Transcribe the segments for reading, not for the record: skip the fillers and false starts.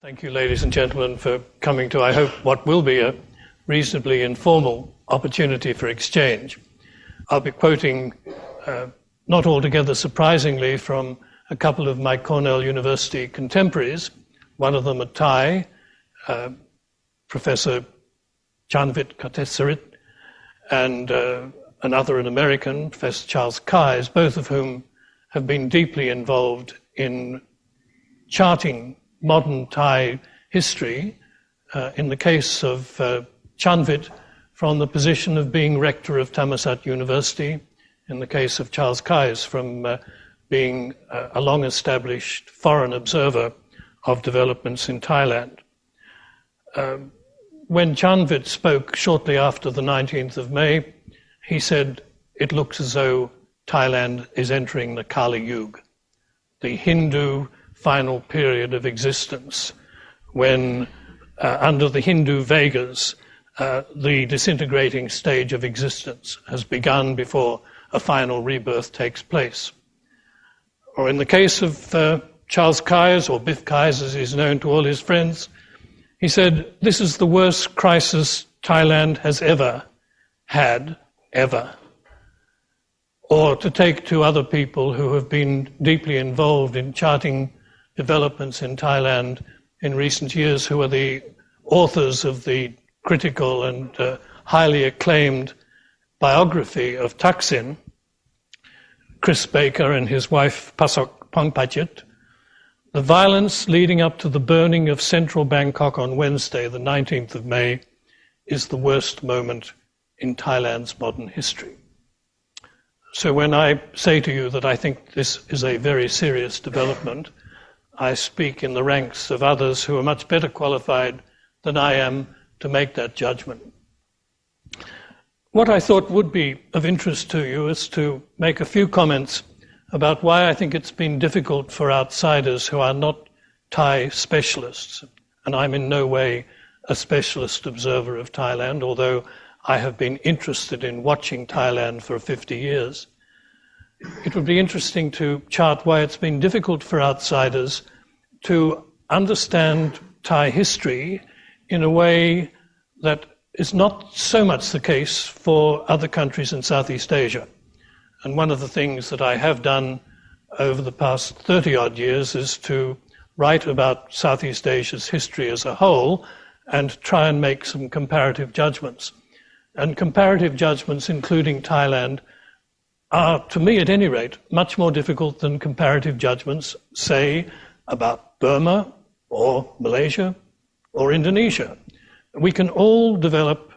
Thank you, ladies and gentlemen, for coming to, I hope, what will be a reasonably informal opportunity for exchange. I'll be quoting, not altogether surprisingly, from a couple of my Cornell University contemporaries, one of them a Thai, Professor Chanvit Kattesarit, and another an American, Professor Charles Keyes, both of whom have been deeply involved in charting modern Thai history, in the case of Chanvit, from the position of being rector of Thammasat University, in the case of Charles Keyes, from being a long-established foreign observer of developments in Thailand. When Chanvit spoke shortly after the 19th of May, he said, "It looks as though Thailand is entering the Kali Yuga, the Hindu final period of existence, when under the Hindu Vedas, the disintegrating stage of existence has begun before a final rebirth takes place." Or in the case of Charles Keyes, or Biff Keyes as he's known to all his friends, he said, "This is the worst crisis Thailand has ever had, ever." Or to take two other people who have been deeply involved in charting developments in Thailand in recent years, who are the authors of the critical and highly acclaimed biography of Thaksin, Chris Baker and his wife Pasok Pongpachit. The violence leading up to the burning of central Bangkok on Wednesday, the 19th of May, is the worst moment in Thailand's modern history. So when I say to you that I think this is a very serious development, I speak in the ranks of others who are much better qualified than I am to make that judgment. What I thought would be of interest to you is to make a few comments about why I think it's been difficult for outsiders who are not Thai specialists, and I'm in no way a specialist observer of Thailand, although I have been interested in watching Thailand for 50 years. It would be interesting to chart why it's been difficult for outsiders to understand Thai history in a way that is not so much the case for other countries in Southeast Asia. And one of the things that I have done over the past 30-odd years is to write about Southeast Asia's history as a whole and try and make some comparative judgments. And comparative judgments, including Thailand, are, to me at any rate, much more difficult than comparative judgments, say, about Burma or Malaysia or Indonesia. We can all develop,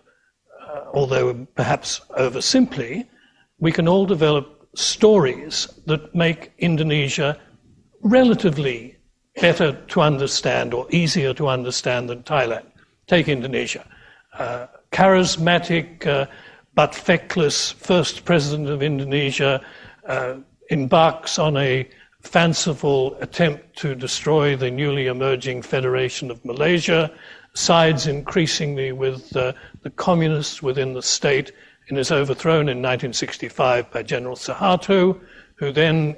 although perhaps oversimply, we can all develop stories that make Indonesia relatively better to understand or easier to understand than Thailand. Take Indonesia. Charismatic but feckless first president of Indonesia embarks on a fanciful attempt to destroy the newly emerging Federation of Malaysia, sides increasingly with the communists within the state, and is overthrown in 1965 by General Suharto, who then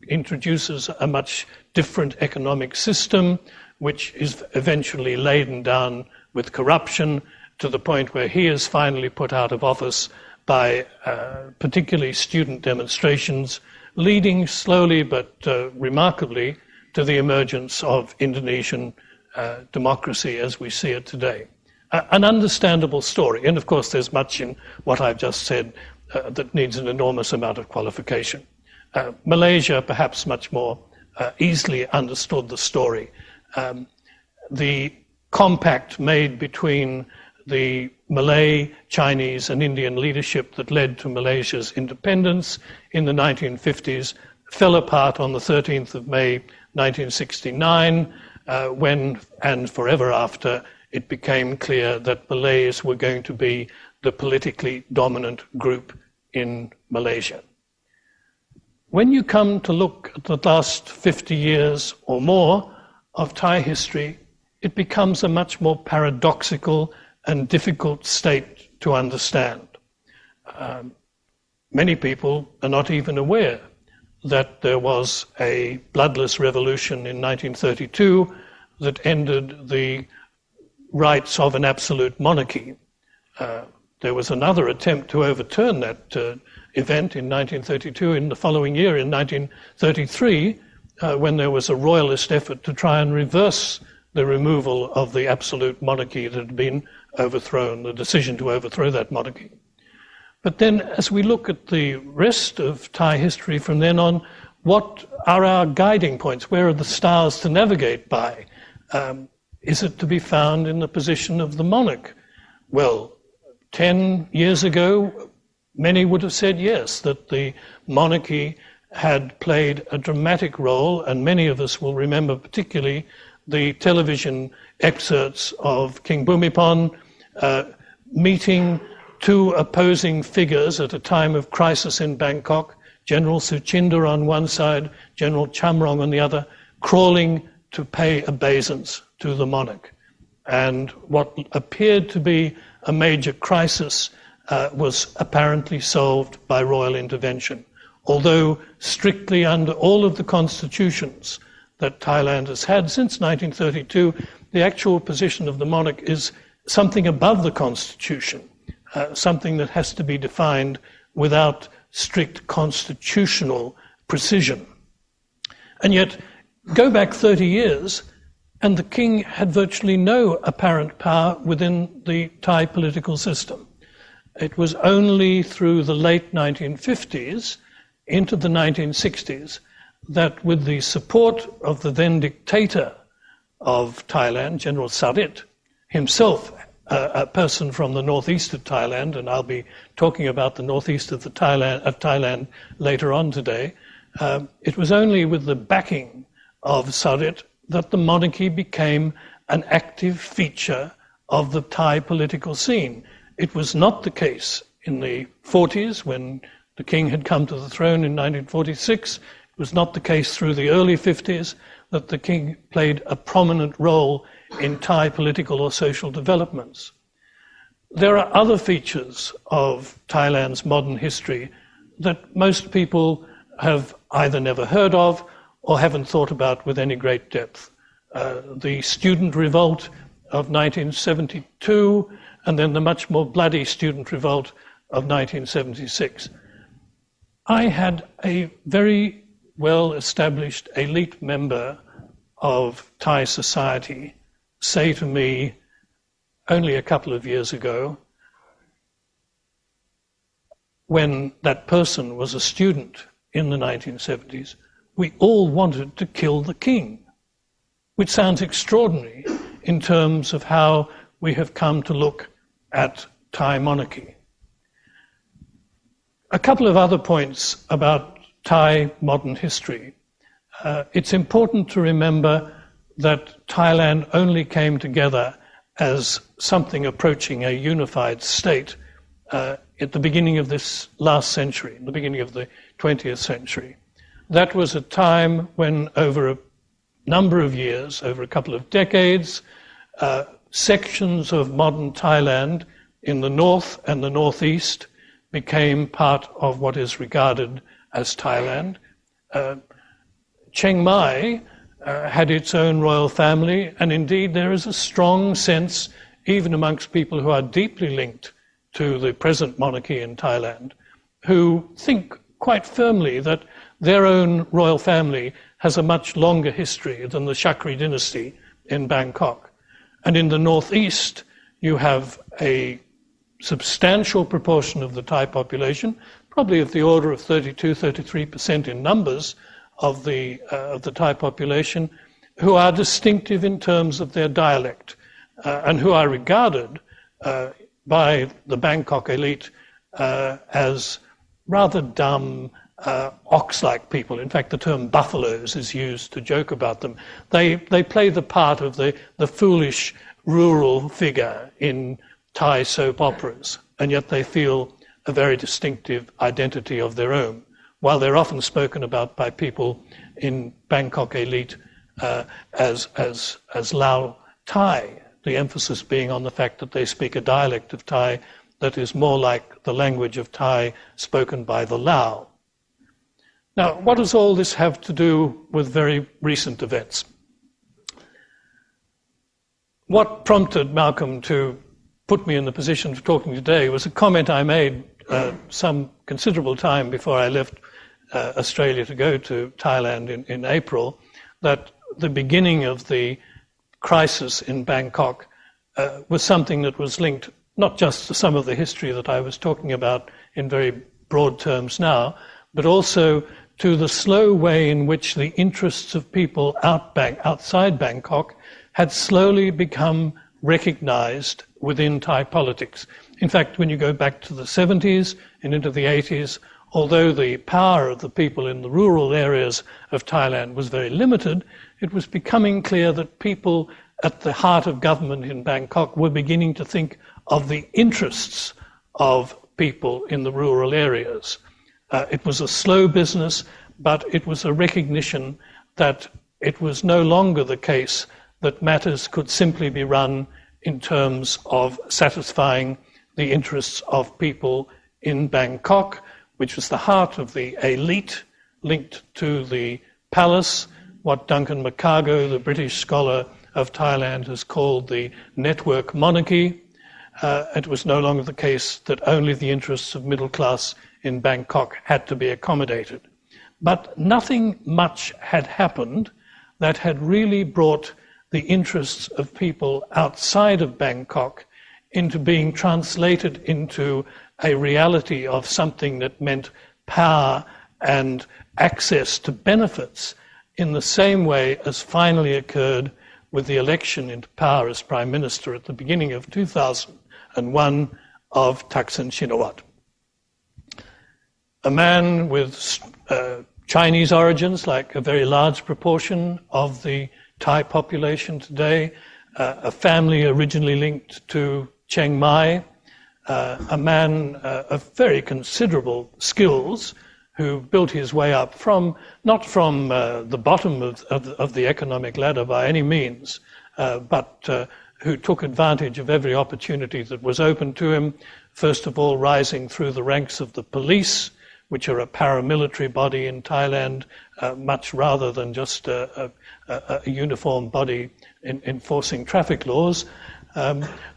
introduces a much different economic system, which is eventually laden down with corruption, to the point where he is finally put out of office by particularly student demonstrations, leading slowly but remarkably to the emergence of Indonesian democracy as we see it today. An understandable story. And of course there's much in what I've just said that needs an enormous amount of qualification. Malaysia perhaps much more easily understood the story. The compact made between the Malay, Chinese and Indian leadership that led to Malaysia's independence in the 1950s fell apart on the 13th of May 1969 when, and forever after, it became clear that Malays were going to be the politically dominant group in Malaysia. When you come to look at the last 50 years or more of Thai history, it becomes a much more paradoxical and difficult state to understand. Many people are not even aware that there was a bloodless revolution in 1932 that ended the rights of an absolute monarchy. There was another attempt to overturn that event in 1932. In the following year, in 1933, when there was a royalist effort to try and reverse the removal of the absolute monarchy that had been overthrown, the decision to overthrow that monarchy. But then, as we look at the rest of Thai history from then on, what are our guiding points? Where are the stars to navigate by? Is it to be found in the position of the monarch? Well, 10 years ago, many would have said yes, that the monarchy had played a dramatic role, and many of us will remember particularly the television excerpts of King Bhumibol meeting two opposing figures at a time of crisis in Bangkok, General Suchinda on one side, General Chamrong on the other, crawling to pay obeisance to the monarch. And what appeared to be a major crisis was apparently solved by royal intervention. Although strictly under all of the constitutions that Thailand has had since 1932, the actual position of the monarch is something above the constitution, something that has to be defined without strict constitutional precision. And yet, go back 30 years, and the king had virtually no apparent power within the Thai political system. It was only through the late 1950s into the 1960s that, with the support of the then dictator of Thailand, General Sarit, himself a person from the northeast of Thailand, and I'll be talking about the northeast of Thailand later on today, it was only with the backing of Sarit that the monarchy became an active feature of the Thai political scene. It was not the case in the 40s when the king had come to the throne in 1946. It was not the case through the early 50s that the king played a prominent role in Thai political or social developments. There are other features of Thailand's modern history that most people have either never heard of or haven't thought about with any great depth. The student revolt of 1972, and then the much more bloody student revolt of 1976. I had a very well-established elite member of Thai society say to me only a couple of years ago, when that person was a student in the 1970s, we all wanted to kill the king, which sounds extraordinary in terms of how we have come to look at Thai monarchy. A couple of other points about Thai modern history. It's important to remember that Thailand only came together as something approaching a unified state at the beginning of this last century, the beginning of the 20th century. That was a time when, over a number of years, over a couple of decades, sections of modern Thailand in the north and the northeast became part of what is regarded as Thailand. Chiang Mai had its own royal family, and indeed there is a strong sense, even amongst people who are deeply linked to the present monarchy in Thailand, who think quite firmly that their own royal family has a much longer history than the Chakri dynasty in Bangkok. And in the northeast, you have a substantial proportion of the Thai population, probably of the order of 32-33% in numbers of the Thai population, who are distinctive in terms of their dialect and who are regarded by the Bangkok elite as rather dumb, ox-like people. In fact, the term buffaloes is used to joke about them. They play the part of the foolish rural figure in Thai soap operas, and yet they feel a very distinctive identity of their own, while they're often spoken about by people in Bangkok elite as Lao Thai, the emphasis being on the fact that they speak a dialect of Thai that is more like the language of Thai spoken by the Lao. Now, what does all this have to do with very recent events? what prompted Malcolm to put me in the position of talking today was a comment I made some considerable time before I left Australia to go to Thailand in April, that the beginning of the crisis in Bangkok was something that was linked not just to some of the history that I was talking about in very broad terms now, but also to the slow way in which the interests of people outside Bangkok had slowly become recognized within Thai politics. In fact, when you go back to the 70s and into the 80s, although the power of the people in the rural areas of Thailand was very limited, it was becoming clear that people at the heart of government in Bangkok were beginning to think of the interests of people in the rural areas. It was a slow business, but it was a recognition that it was no longer the case that matters could simply be run in terms of satisfying the interests of people in Bangkok, which was the heart of the elite linked to the palace, what Duncan McCargo, the British scholar of Thailand, has called the network monarchy. It was no longer the case that only the interests of middle class in Bangkok had to be accommodated. But nothing much had happened that had really brought the interests of people outside of Bangkok into being translated into a reality of something that meant power and access to benefits in the same way as finally occurred with the election into power as Prime Minister at the beginning of 2001 of Thaksin Shinawatra. A man with Chinese origins, like a very large proportion of the Thai population today, a family originally linked to Chiang Mai, a man of very considerable skills who built his way up not from the bottom of the economic ladder by any means, but who took advantage of every opportunity that was open to him, first of all rising through the ranks of the police, which are a paramilitary body in Thailand, much rather than just a uniform body enforcing traffic laws,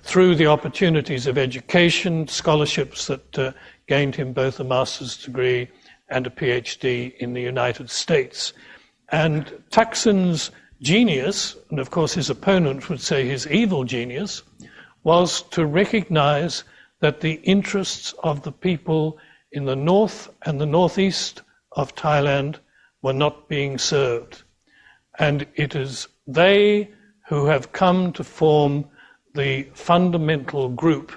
through the opportunities of education, scholarships that gained him both a master's degree and a PhD in the United States. And Thaksin's genius, and of course his opponent would say his evil genius, was to recognize that the interests of the people in the north and the northeast of Thailand were not being served. And it is they who have come to form the fundamental group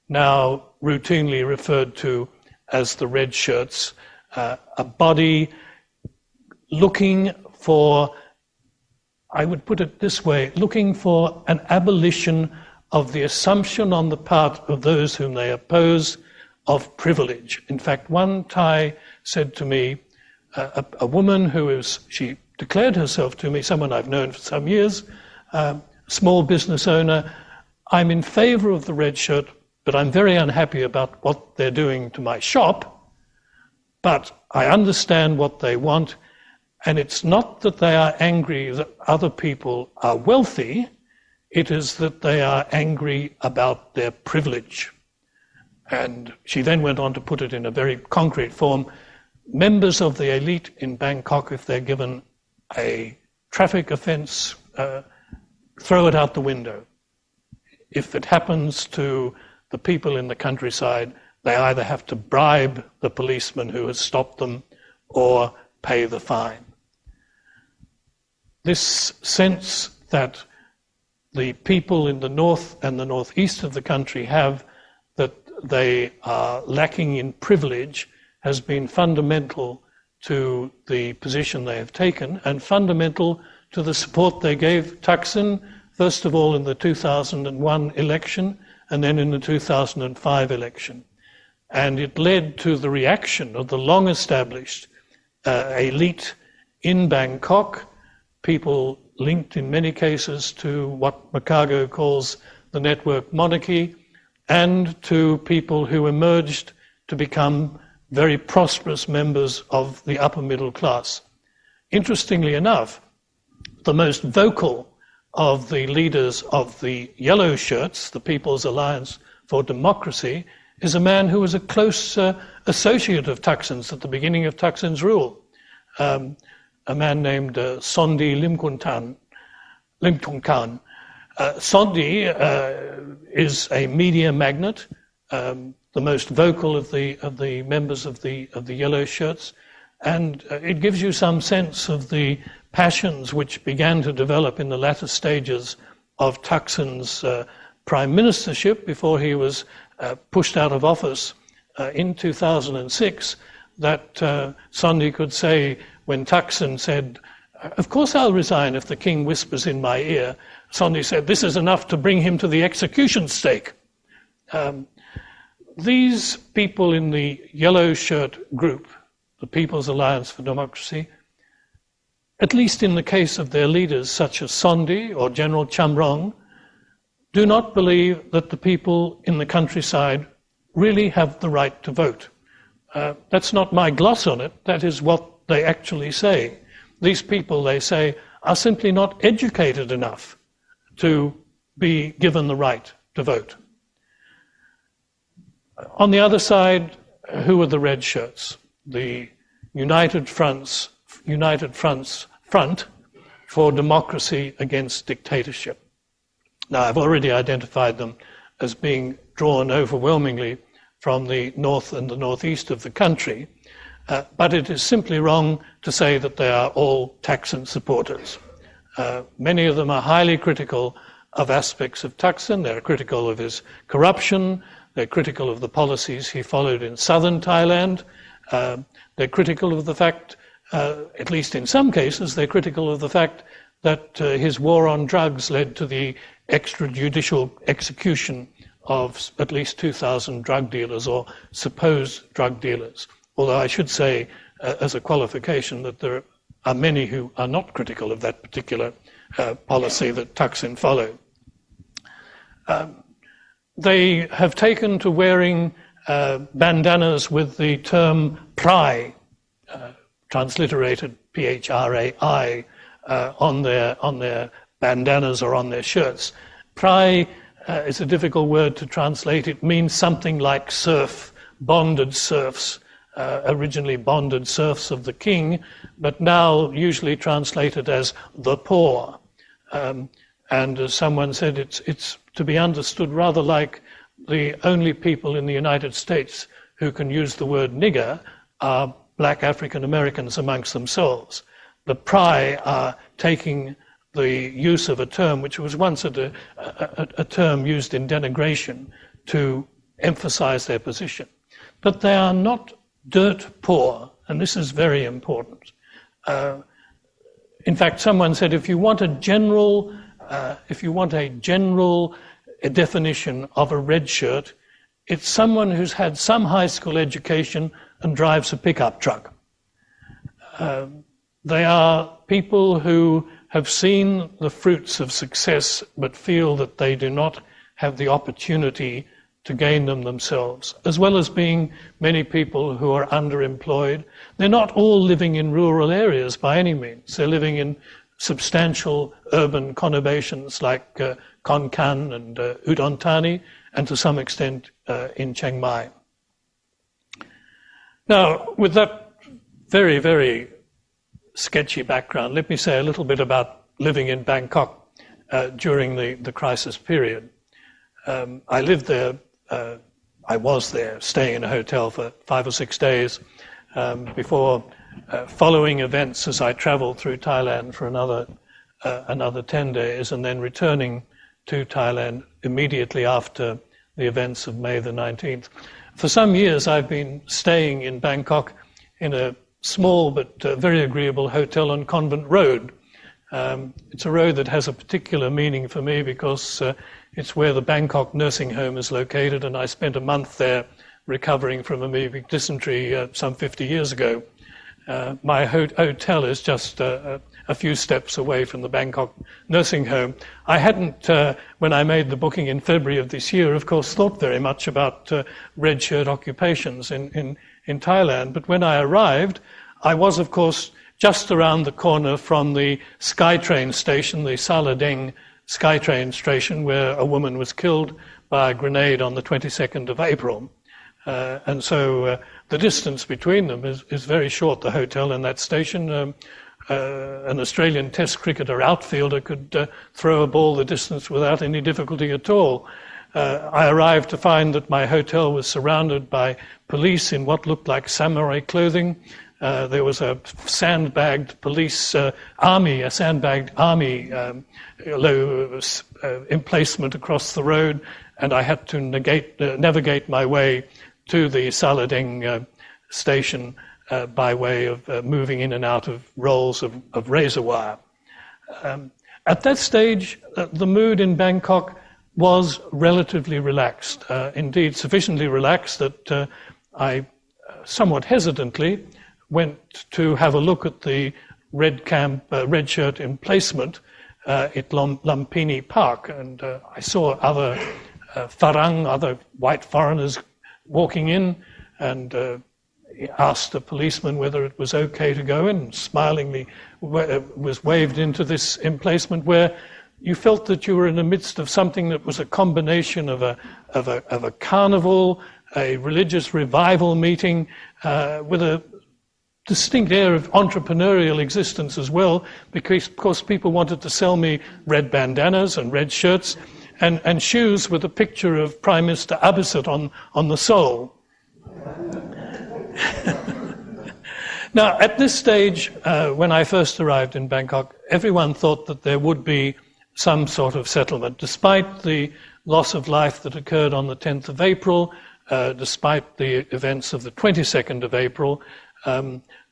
now routinely referred to as the red shirts, a body looking for, I would put it this way, looking for an abolition of the assumption on the part of those whom they oppose of privilege. In fact, one Thai said to me, a woman she declared herself to me, someone I've known for some years, small business owner, I'm in favor of the red shirt, but I'm very unhappy about what they're doing to my shop, but I understand what they want, and it's not that they are angry that other people are wealthy, it is that they are angry about their privilege. And she then went on to put it in a very concrete form. Members of the elite in Bangkok, if they're given a traffic offence, throw it out the window. If it happens to the people in the countryside, they either have to bribe the policeman who has stopped them or pay the fine. This sense that the people in the north and the northeast of the country have that they are lacking in privilege has been fundamental to the position they have taken and fundamental to the support they gave Thaksin, first of all in the 2001 election and then in the 2005 election. And it led to the reaction of the long-established elite in Bangkok, people linked in many cases to what McCargo calls the network monarchy, and to people who emerged to become very prosperous members of the upper middle class. Interestingly enough, the most vocal of the leaders of the Yellow Shirts, the People's Alliance for Democracy, is a man who was a close associate of Thaksin's at the beginning of Thaksin's rule, a man named Sondi Limthongkhan. Sondi is a media magnate, the most vocal of the members of the Yellow Shirts, and it gives you some sense of the passions which began to develop in the latter stages of Thaksin's prime ministership before he was pushed out of office in 2006, that Sondi could say, when Thaksin said, "Of course I'll resign if the king whispers in my ear," Sondi said, "This is enough to bring him to the execution stake." These people in the Yellow Shirt group, the People's Alliance for Democracy, at least in the case of their leaders such as Sondi or General Chamrong, do not believe that the people in the countryside really have the right to vote. That's not my gloss on it, that is what they actually say. These people, they say, are simply not educated enough to be given the right to vote. On the other side, who are the Red Shirts? The United Front for Democracy Against Dictatorship. Now, I've already identified them as being drawn overwhelmingly from the north and the northeast of the country, but it is simply wrong to say that they are all Thaksin supporters. Many of them are highly critical of aspects of Thaksin. They're critical of his corruption. They're critical of the policies he followed in southern Thailand. They're critical of the fact, at least in some cases, they're critical of the fact that his war on drugs led to the extrajudicial execution of at least 2,000 drug dealers or supposed drug dealers. Although I should say, as a qualification, that there are many who are not critical of that particular policy that Thaksin followed. They have taken to wearing bandanas with the term Prai, transliterated P-H-R-A-I, on their bandanas or on their shirts. Prai is a difficult word to translate. It means something like serf, bonded serfs, originally bonded serfs of the king, but now usually translated as the poor. And as someone said, it's to be understood rather like the only people in the United States who can use the word nigger are black African Americans amongst themselves. The Prai are taking the use of a term which was once a term used in denigration to emphasize their position. But they are not dirt poor, and this is very important. In fact, someone said if you want a general definition of a red shirt, it's someone who's had some high school education and drives a pickup truck. They are people who have seen the fruits of success but feel that they do not have the opportunity to gain them themselves, as well as being many people who are underemployed. They're not all living in rural areas by any means. They're living in substantial urban conurbations like Khon Kaen and Udon Thani, and to some extent in Chiang Mai. Now, with that very, very sketchy background, let me say a little bit about living in Bangkok during the crisis period. I lived there, I was there, staying in a hotel for 5 or 6 days before following events as I traveled through Thailand for another 10 days, and then returning to Thailand immediately after the events of May the 19th. For some years I've been staying in Bangkok in a small but very agreeable hotel on Convent Road. It's a road that has a particular meaning for me because it's where the Bangkok nursing home is located, and I spent a month there recovering from amoebic dysentery some 50 years ago. My hotel is just a few steps away from the Bangkok nursing home. I hadn't, when I made the booking in February of this year, of course, thought very much about red shirt occupations in Thailand. But when I arrived, I was, of course, just around the corner from the SkyTrain station, the Saladeng SkyTrain station, where a woman was killed by a grenade on the 22nd of April. And so the distance between them is very short, the hotel and that station. An Australian Test cricketer outfielder could throw a ball the distance without any difficulty at all. I arrived to find that my hotel was surrounded by police in what looked like samurai clothing. There was a sandbagged police army, a sandbagged army emplacement across the road, and I had to navigate my way to the Saladeng station by way of moving in and out of rolls of razor wire. At that stage, the mood in Bangkok was relatively relaxed, indeed sufficiently relaxed that I somewhat hesitantly went to have a look at the red shirt emplacement at Lumpini Park, and I saw other other white foreigners walking in, and asked a policeman whether it was okay to go in. Smilingly was waved into this emplacement where you felt that you were in the midst of something that was a combination of a carnival, a religious revival meeting, with a distinct air of entrepreneurial existence as well, because of course people wanted to sell me red bandanas and red shirts and shoes with a picture of Prime Minister Abhisit on the sole. Now, at this stage, when I first arrived in Bangkok, everyone thought that there would be some sort of settlement, despite the loss of life that occurred on the 10th of April, despite the events of the 22nd of April.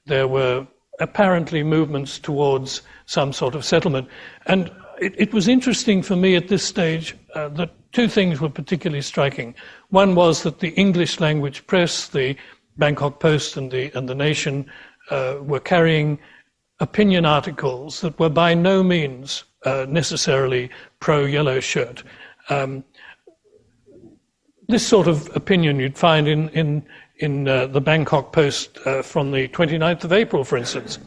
There were apparently movements towards some sort of settlement. And it was interesting for me at this stage that two things were particularly striking. One was that the English language press, the Bangkok Post and the Nation, were carrying opinion articles that were by no means necessarily pro-yellow shirt. This sort of opinion you'd find in the Bangkok Post from the 29th of April, for instance.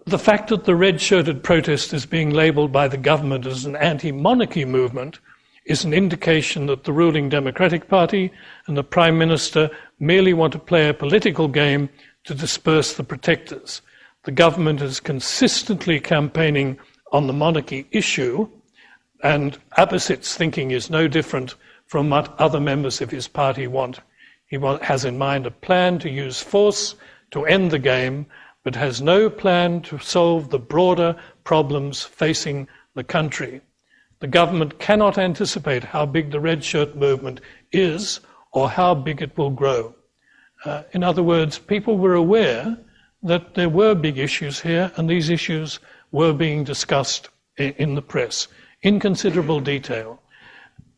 The fact that the red-shirted protest is being labelled by the government as an anti-monarchy movement is an indication that the ruling Democratic Party and the Prime Minister merely want to play a political game to disperse the protectors. The government is consistently campaigning on the monarchy issue, and Abhisit's thinking is no different from what other members of his party want. He has in mind a plan to use force to end the game, but has no plan to solve the broader problems facing the country. The government cannot anticipate how big the red shirt movement is or how big it will grow. In other words, people were aware that there were big issues here, and these issues were being discussed in the press in considerable detail.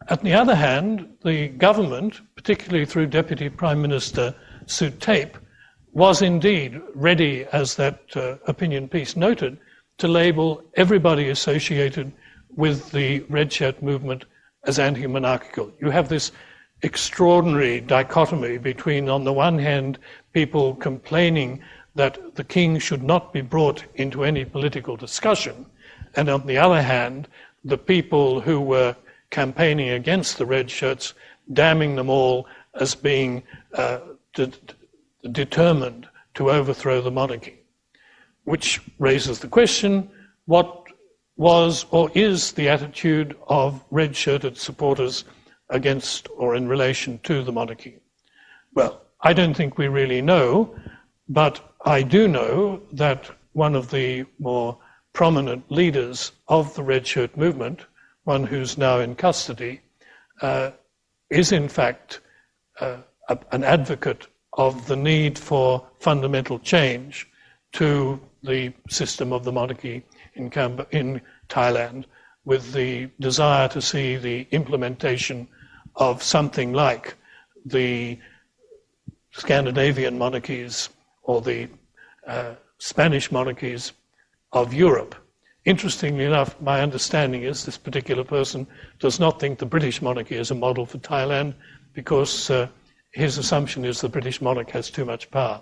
On the other hand, the government, particularly through Deputy Prime Minister Suthep, was indeed ready, as that opinion piece noted, to label everybody associated with the red shirt movement as anti-monarchical. You have this extraordinary dichotomy between, on the one hand, people complaining that the king should not be brought into any political discussion, and on the other hand, the people who were campaigning against the red shirts, damning them all as being determined to overthrow the monarchy. Which raises the question, what was or is the attitude of red-shirted supporters against or in relation to the monarchy? Well, I don't think we really know, but I do know that one of the more prominent leaders of the red shirt movement, one who's now in custody, is in fact an advocate of the need for fundamental change to the system of the monarchy in Thailand, with the desire to see the implementation of something like the Scandinavian monarchies or the Spanish monarchies of Europe. Interestingly enough, my understanding is this particular person does not think the British monarchy is a model for Thailand, because his assumption is the British monarch has too much power.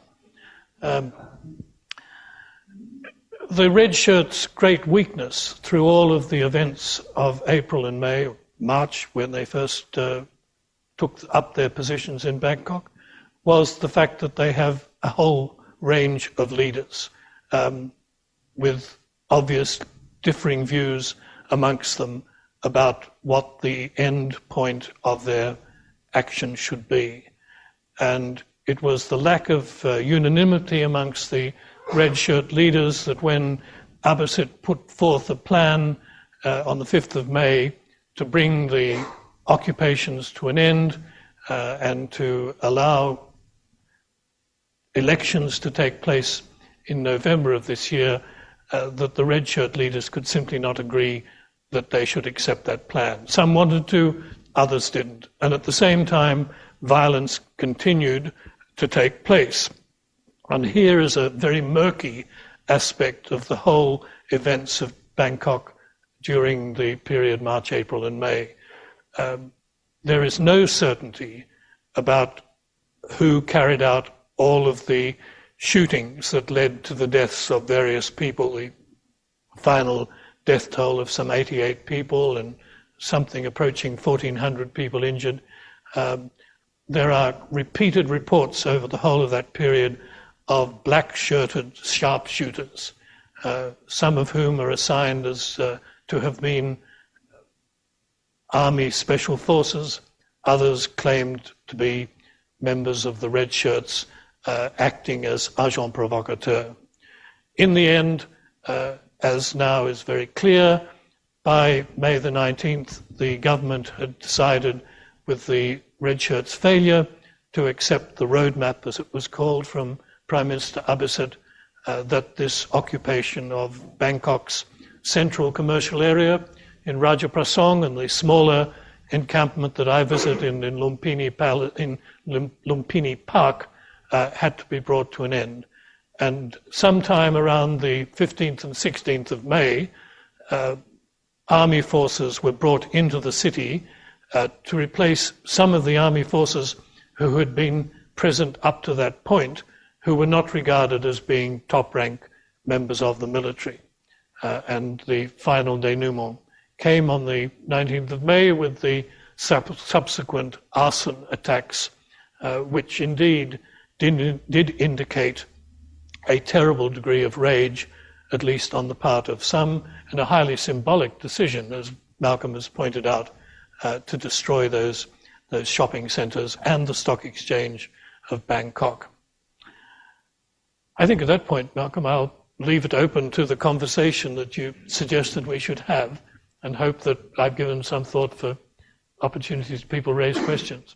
the red shirts' great weakness through all of the events of April and May, March, when they first took up their positions in Bangkok, was the fact that they have a whole range of leaders with obvious differing views amongst them about what the end point of their action should be. And it was the lack of unanimity amongst the red shirt leaders that when Abbasid put forth a plan on the 5th of May to bring the occupations to an end and to allow elections to take place in November of this year, that the red shirt leaders could simply not agree that they should accept that plan. Some wanted to, others didn't. And at the same time, violence continued to take place. And here is a very murky aspect of the whole events of Bangkok during the period March, April, and May. There is no certainty about who carried out all of the shootings that led to the deaths of various people, the final death toll of some 88 people and something approaching 1,400 people injured. There are repeated reports over the whole of that period of black-shirted sharpshooters, some of whom are assigned as to have been Army Special Forces, others claimed to be members of the red shirts acting as agents provocateurs. In the end, as now is very clear, by May the 19th, the government had decided, with the red shirts' failure to accept the roadmap, as it was called, from Prime Minister Abbasid, that this occupation of Bangkok's central commercial area in Rajaprasong and the smaller encampment that I visit in Lumpini Park had to be brought to an end. And sometime around the 15th and 16th of May, army forces were brought into the city to replace some of the army forces who had been present up to that point, who were not regarded as being top-rank members of the military. And the final denouement came on the 19th of May with the subsequent arson attacks, which indeed did indicate a terrible degree of rage, at least on the part of some, and a highly symbolic decision, as Malcolm has pointed out, to destroy those shopping centres and the stock exchange of Bangkok. I think at that point, Malcolm, I'll leave it open to the conversation that you suggested we should have, and hope that I've given some thought for opportunities people raise questions.